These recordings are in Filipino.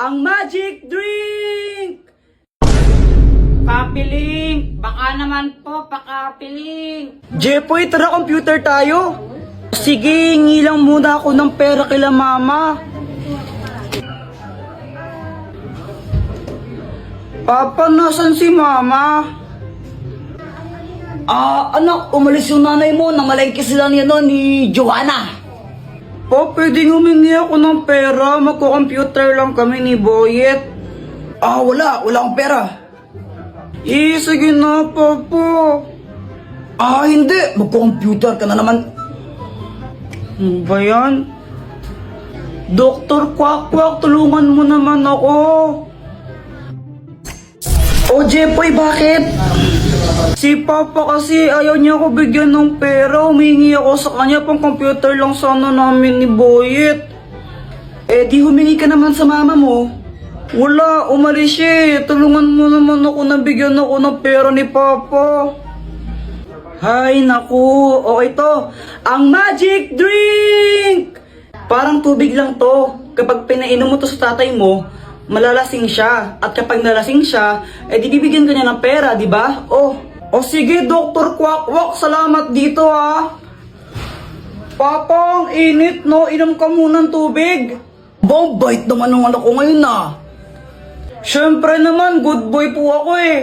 ang magic drink! Papiling! Baka naman po, pakapiling! Jepoy, tara computer tayo! Sige, hingi lang muna ako ng pera kila mama. Papa, nasan si mama? Anak, umalis yung nanay mo. Namalengke sila ni Joanna. Po, pwedeng humingi ako ng pera. Magko-computer lang kami ni Boyet. Wala akong pera. Sige na, Papa. Hindi. Magko-computer ka na naman. Ano ba yan? Dr. Quack, tulungan mo naman ako. Jepoy, bakit? Si Papa kasi ayaw niya ako bigyan ng pera. Humingi ako sa kanya, pang computer lang sana namin ni Boyet. Di humingi ka naman sa mama mo. Wala, umalis siya. Tulungan mo naman ako na bigyan ako ng pera ni Papa. Hay, naku. Ito, ang magic drink! Parang tubig lang to. Kapag pinainom mo to sa tatay mo, malalasing siya. At kapag nalasing siya, di bibigyan ka niya ng pera, di ba? Sige, Dr. Quack, salamat dito ha. Papa, ang init no, inom ka muna ng tubig. Bait naman ng anak ko ngayon na. Syempre naman, good boy po ako eh.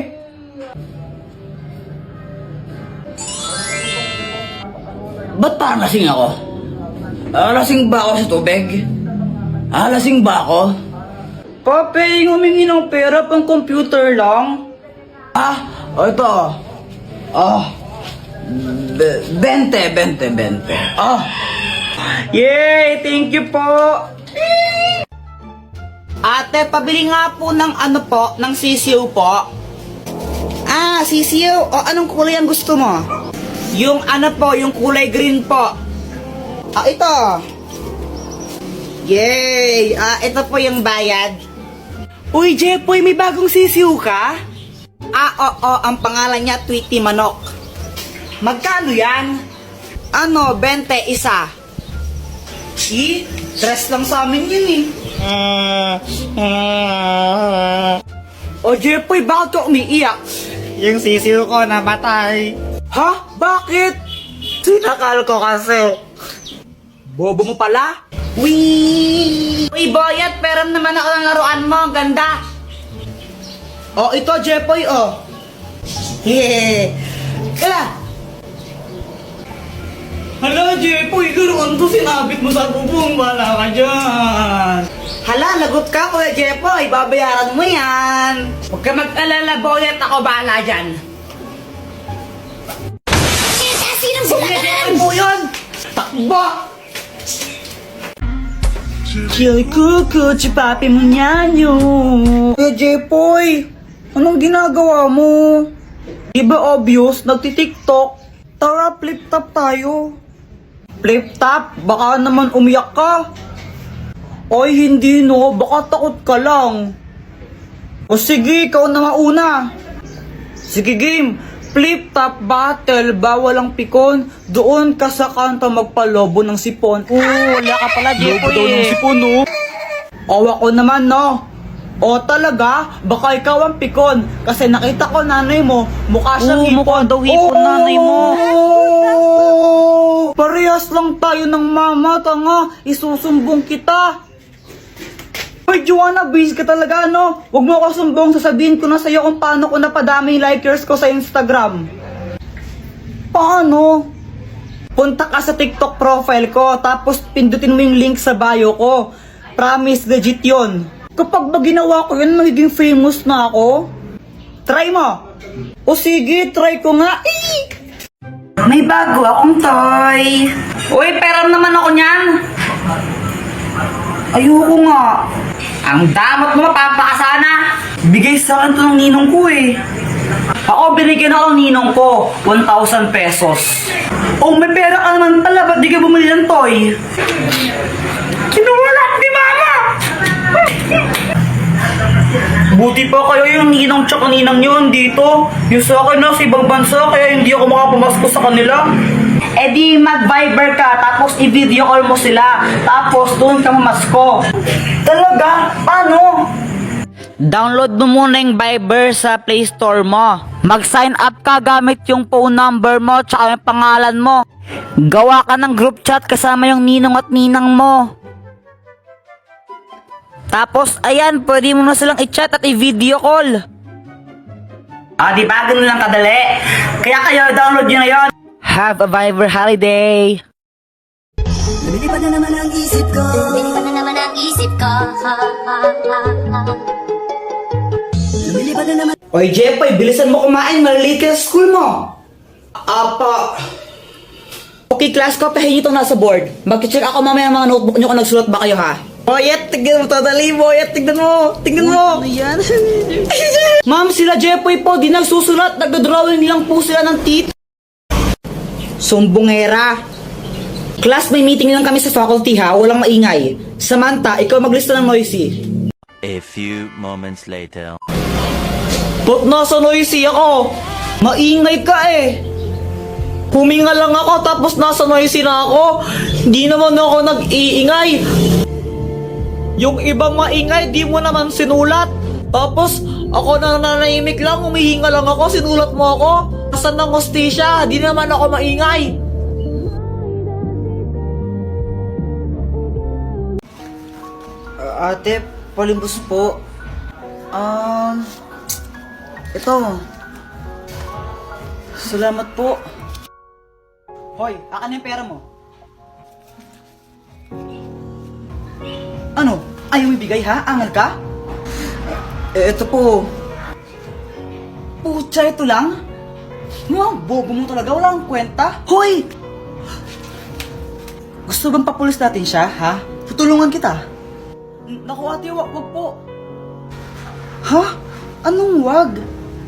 Ba't parang lasing ako? Lasing ba ako sa tubig? Lasing ba ako? Pape, humingi ng pera pang computer lang. Ito. 20. Yay! Thank you po! Ate, pabili nga po ng ng sisiw po. Sisiw. Anong kulay ang gusto mo? Yung yung kulay green po. Ito. Yay! Ito po yung bayad. Uy, Jepoy, may bagong sisiw ka? Ang pangalan niya Tweety Manok. Magkano yan? 20 isa. Dress lang sa amin yun eh. Jepoy, bakit ka umiiyak? Yung sisiw ko namatay. Ha? Bakit? Sinakal ko kasi. Bobo mo pala? Uy, Boyet, peram naman ako ng laruan mo. Ang ganda. Ito, Jepoy, Yeah. Kaya, Hala, Jepoy, laruan to sinabit mo sa bubong. Wala ka dyan. lagot ka, Kuya Jepoy. Babayaran mo yan. Huwag ka mag-alala, Boyet. Ako bahala dyan. Kuya Jepoy po yun. Takbo! Kill kuko, papi mo nyanyo. Kuya Jepoy, anong ginagawa mo? Di ba obvious, nagtitiktok? Tara, flip top tayo. Flip top? Baka naman umiyak ka. Hindi no, baka takot ka lang. Sige, ikaw na mauna. Sige game, flip top battle, bawal ang pikon. Doon ka sa kanto magpalobo ng sipon. Wala ka pala, Jepoy. Lobo daw ng sipon, no? Ako naman, no? Talaga? Baka ikaw ang pikon. Kasi nakita ko nanay mo, mukha siyang hipon. Mukha daw hipon nanay mo. Parehas lang tayo ng mama, tanga. Isusumbong kita. Hoy, Joanna, busy ka talaga, no? Huwag mo ako sumbong, sasabihin ko na sa'yo kung paano ko napadami yung likers ko sa Instagram. Paano? Punta ka sa TikTok profile ko, tapos pindutin mo yung link sa bio ko. Promise, legit yun. Kapag ba ginawa ko yun, magiging famous na ako? Try mo! Sige, try ko nga. May bago akong toy. Uy, pera naman ako niyan. Ayoko nga. Ang damot mo, mapapakasana. Bigay sa akin to ng ninong ko eh. Ako, binigyan ako ng ninong ko, 1,000 pesos. May pera ka naman pala, ba't di ka bumili ng toy? Kinuha ni mama! Buti pa kayo yung ninong tsaka ninang yun dito. Yung sa akin na sa ibang bansa, kaya hindi ako makapamasko sa kanila. Di mag-Viber ka, tapos i-video call mo sila. Tapos doon ka mamasko. Talaga? Paano? Download mo muna yung Viber sa Play Store mo. Mag-sign up ka gamit yung phone number mo tsaka yung pangalan mo. Gawa ka ng group chat kasama yung ninong at ninang mo. Tapos, ayan, pwede mo na silang i-chat at i-video call. Di ba? Ganun lang kadali. Kaya kayo, download nyo na yun. Have a Viber holiday. Lumilipad na naman ang isip ko. Lumilipad na naman ang isip ko. Lumilipad na naman. Oy, Jepoy, bilisan mo kumain. Malilate ka sa school mo. Apa. Okay, class ko, pahingi itong nasa board. Mag-check ako mamaya mga notebook nyo kung nagsulat ba kayo, ha? Boyet, tignan mo, totally, Boyet, tignan mo. Tignan mo. Ano yan? Ma'am, sila Jepoy po, di nagsusulat. Nagdodrawing nilang po sila ng teeth. Sumbongera. Class, may meeting lang kami sa faculty, ha? Walang maingay. Samantha, ikaw maglista ng noisy. A few moments later. Ba't nasa noisy ako? Maingay ka eh. Huminga lang ako tapos nasa noisy na ako. Hindi naman ako nag-iingay. Yung ibang maingay, di mo naman sinulat. Tapos, ako na nanahimik lang, humihinga lang ako, sinulat mo ako. Asan ng hostisya? Di naman ako maingay. Ate, palimbos po. Ito. Salamat po. Hoy, akin yung pera mo. Ano? Ayaw mo ibigay ha? Angal ka? Ito po. Pucha, ito lang? Mga bobo mo talaga, wala kang kwenta. Hoy! Gusto bang papulis natin siya, ha? Tutulungan kita. Naku ate, wag po. Ha? Anong wag?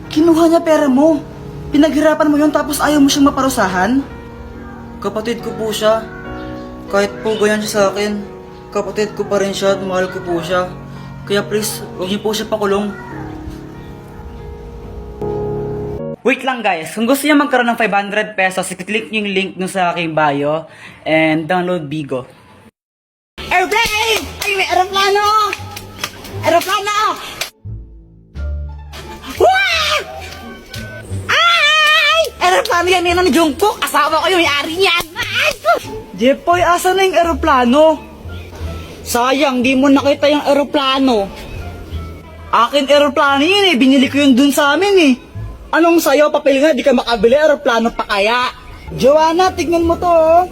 Kinuha niya pera mo. Pinaghirapan mo yun tapos ayaw mo siyang maparusahan? Kapatid ko po siya. Kahit po ganyan siya sa akin, kapatid ko pa rin siya at mahal ko po siya. Kaya please, huwag niyo po siya pakulong. Wait lang guys, kung gusto niyo magkaroon ng 500 pesos, click niyo yung link nung sa aking bio and download Bigo. Airplane! Ay, may aeroplano! Aeroplano! Wah! Ay! Aeroplano yan nila ni Jungkook. Asawa ko yung may-ari niyan. Ay! Jepoy, asa na yung aeroplano? Sayang, di mo nakita yung aeroplano. Akin aeroplano yun eh. Binili ko yun dun sa amin eh. Anong sayo, papel nga, di ka makabili, aeroplano pa kaya? Joanna, tignan mo to oh.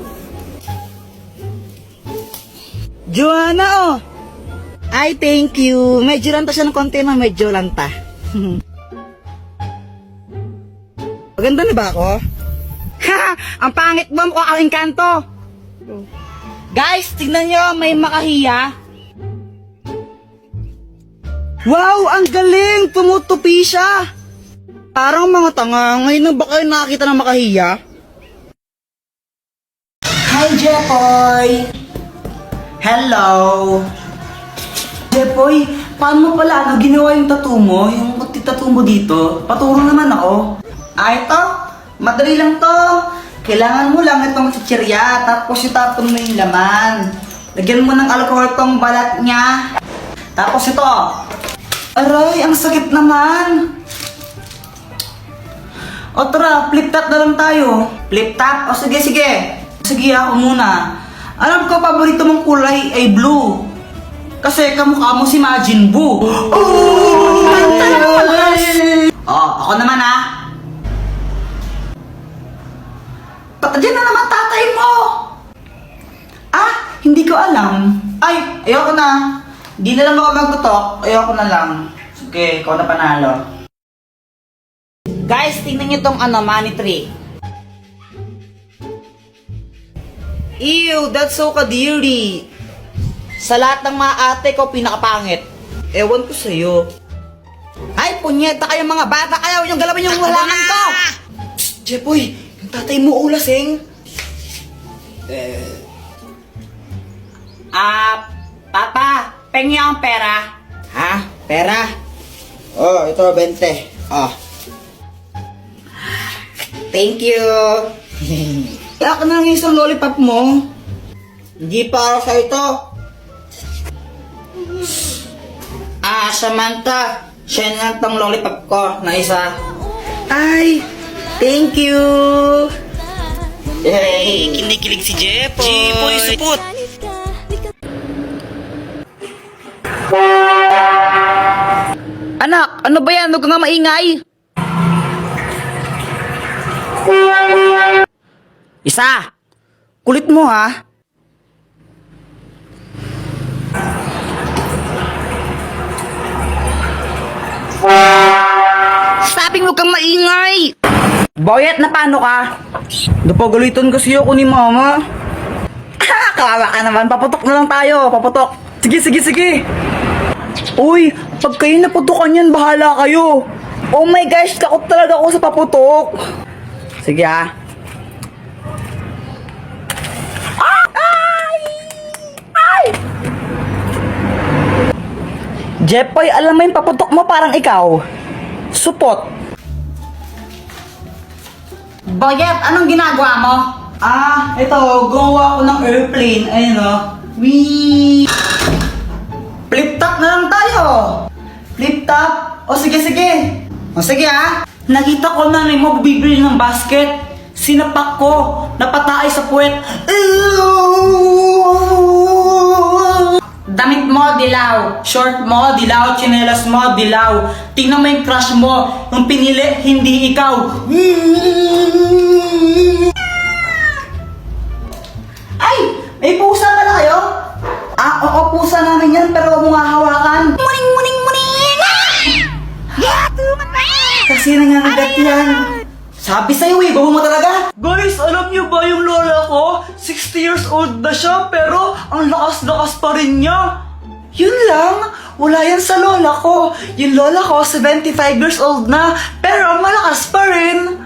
Joanna oh. Ay, thank you. Medyo lang ta siya ng konti na, medyo lang ta. Maganda na ba ako? Ha! Ang pangit mo, mukha kang engkanto. Guys, tignan nyo, may makahiya. Wow, ang galing! Tumutupi siya. Parang mga tanga, ngayon na ba kayo nakakita ng makahiya? Hi, Jepoy! Hello! Jepoy, paano mo pala ginawa yung tattoo mo? Yung tattoo mo dito? Paturo naman ako. Ito, madali lang to. Kailangan mo lang itong chichirya, tapos itapon mo yung laman. Lagyan mo ng alcohol tong balat niya. Tapos ito. Aray, ang sakit naman. O tara, flip top na lang tayo. Flip top? O sige, sige. Sige, ako muna. Alam ko, paborito mong kulay ay blue. Kasi kamukha mo si Majin Buu. Oh! Ako naman ah. Diyan na naman tatay mo. Ah, hindi ko alam. Ay, ayoko na. Hindi na lang ako magtutok. Ayoko na lang. Sige, ikaw na panalo. Guys, tingnan nyo tong money tree. Ew, that's so kadiri. Sa lahat ng mga ate ko, pinakapangit. Ewan ko sa'yo. Ay, punyeta kayo mga bata kayo. Yung galawin yung walangan ko. Psst, Jepoy, yung tatay mo ulasing. Papa, pengi ang pera. Ha? Pera? Oh, ito, 20. Oh. Thank you. Kaya ka na ng isang lollipop mo. Hindi para sa ito. Samantha, siya na tong lollipop ko na isa. Ay, thank you. Hey, kinikilig si Jepoy. Jepoy, supot. Anak, ano ba yan? Huwag ka nga maingay. Isa, kulit mo ha. Sabi mo kang maingay! Boyet, na paano ka? Napagalitan kasi ako ni mama. Kawawa ka naman, paputok na lang tayo, paputok. Sige. Uy, pag kayo naputukan yan, bahala kayo. Oh my gosh, takot talaga ako sa paputok. Sige ah. Jepoy, alam mo yung paputok mo parang ikaw. Supot. Boyet, anong ginagawa mo? Ito, gumawa ako ng airplane. Ayun o. Wee! Flip top na lang tayo. Flip top? O sige. O sige ah. Nakita ko na mo bibili ng basket. Sinapak ko. Napataay sa puwet. Damit mo, dilaw. Short mo, dilaw. Tsinelas mo, dilaw. Tingnan mo yung crush mo. Yung pinili, hindi ikaw. Ay! May pusa pala kayo? Oo, pusa namin yan, pero huwag mo nga hawakan. Muning! Kasi nangangagat yan. Sabi sa'yo eh, gubo mo talaga. Guys, alam niyo ba yung lola ko? 60 years old na siya, pero ang lakas-lakas pa rin niya. Yun lang, wala yan sa lola ko. Yung lola ko, 75 years old na, pero malakas pa rin.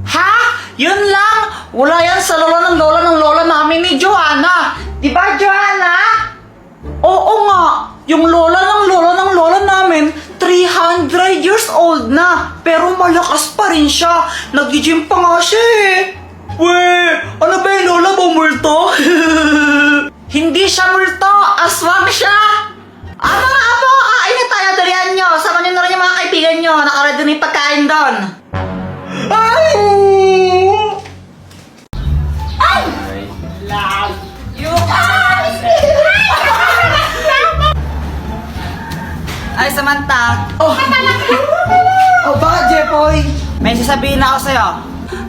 Ha? Yun lang, wala yan sa lola ng lola namin ni Joanna. Diba, Joanna? Oo nga, yung lola ng lola namin, 300 years old na, pero malakas pa rin siya. Nag-gym pa nga siya eh. Weh, ano ba yung lola mo, multo? Hindi siya multo, aswang siya. Mga apo, kainin tayo, dalihan nyo. Sama nyo na rin yung mga kaibigan nyo. Nakaredo na yung pagkain doon. Ay! Ay, Samantha. Oh, bakit, Jepoy? May sasabihin na ako sa'yo.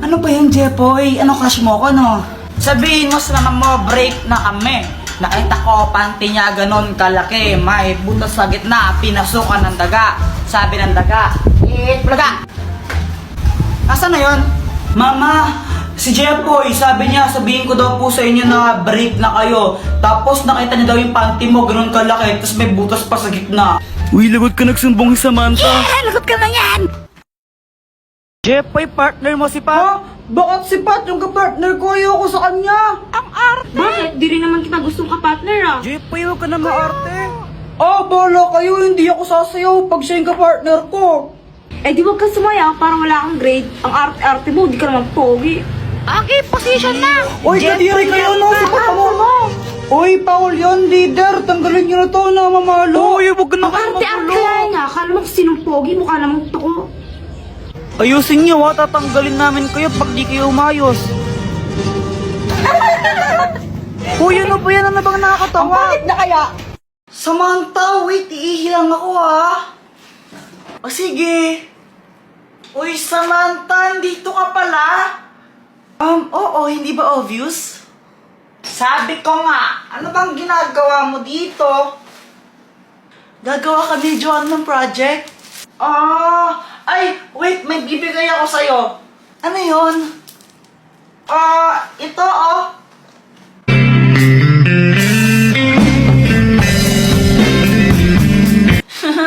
Ano ba yung Jepoy? Ano crush mo ko, no? Sabihin mo sa mama mo, break na kami. Nakita ko, panty niya ganon kalaki. May butas sa gitna, pinasukan ng daga. Sabi ng daga, blaga. Nasaan na yun? Mama, si Jepoy, sabi niya, sabihin ko daw po sa inyo na break na kayo. Tapos nakita niya daw yung panty mo, ganun kalaki, tapos may butas pa sa gitna. Uy, lagot ka nagsumbong si Samantha. Lagot ka na yan! Jepoy, partner mo si Pat? Bakit si Pat? Yung kapartner ko, ayoko sa kanya. Bakit? Di rin naman kita gustong ka-partner ah. Jepoy, huwag ka na maarte. Bala kayo, hindi ako sasayaw pag siya yung kapartner ko. Eh di wag kang sumaya, parang wala kang grade. Ang arte-arte mo, di ka naman pogi. Okay, position na! Uy, kadiri kayo, no? Sipat mo. Uy, Paul yun, leader. Tanggalin nyo na to, na mamalo. Uy, huwag ka na Ang arte-arte nga, akala mo sinong pogi, mukha namang toko. Ayusin nyo, ha? Tatanggalin namin kayo pag di kayo umayos. Uy, ano ba yan? Ano bang nakakatawa? Bakit na kaya? Samantha, wait, iihilang ako ha. O sige. Uy, Samantha, dito ka pala? Oo, hindi ba obvious? Sabi ko nga, ano bang ginagawa mo dito? Gagawa kami, John, ng project? Ay, wait, may bibigay ako sa'yo. Ano yun? Ito,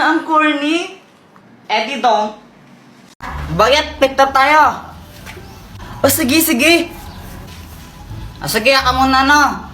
Ang corny. Eddie dong. Bayat, picture tayo. O sige. Sige ka muna no.